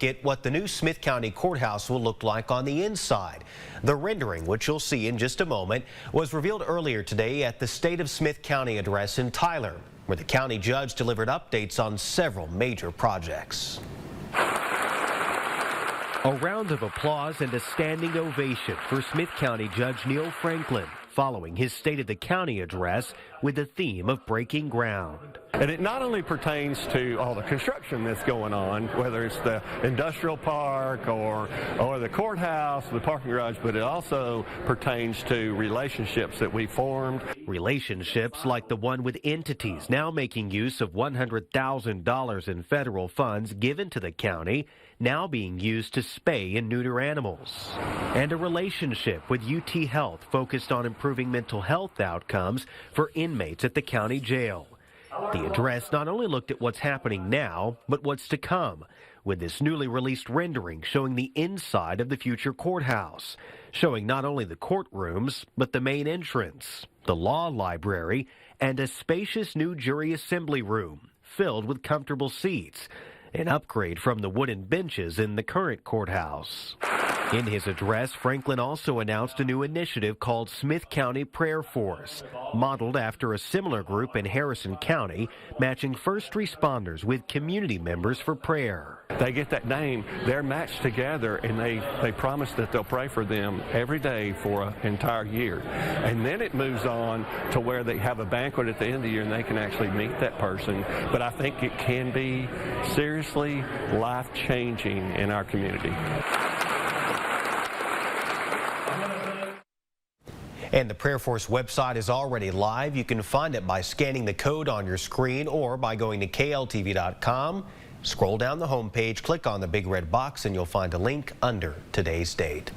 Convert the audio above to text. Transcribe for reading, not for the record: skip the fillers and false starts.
At what the new Smith County Courthouse will look like on the inside. The rendering, which you'll see in just a moment, was revealed earlier today at the State of Smith County address in Tyler, where the county judge delivered updates on several major projects. A round of applause and a standing ovation for Smith County Judge Neal Franklin following his State of the County address with the theme of breaking ground. And it not only pertains to all the construction that's going on, whether it's the industrial park or the courthouse, the parking garage, but it also pertains to relationships that we formed. Relationships like the one with entities now making use of $100,000 in federal funds given to the county, now being used to spay and neuter animals. And a relationship with UT Health focused on improving mental health outcomes for inmates at the county jail. The address not only looked at what's happening now, but what's to come, with this newly released rendering showing the inside of the future courthouse, showing not only the courtrooms, but the main entrance, the law library, and a spacious new jury assembly room filled with comfortable seats, an upgrade from the wooden benches in the current courthouse. In his address, Franklin also announced a new initiative called Smith County Prayer Force, modeled after a similar group in Harrison County, matching first responders with community members for prayer. They get that name, they're matched together, and they promise that they'll pray for them every day for an entire year. And then it moves on to where they have a banquet at the end of the year and they can actually meet that person. But I think it can be seriously life-changing in our community. And the Prayer Force website is already live. You can find it by scanning the code on your screen or by going to kltv.com. Scroll down the homepage, click on the big red box, and you'll find a link under today's date.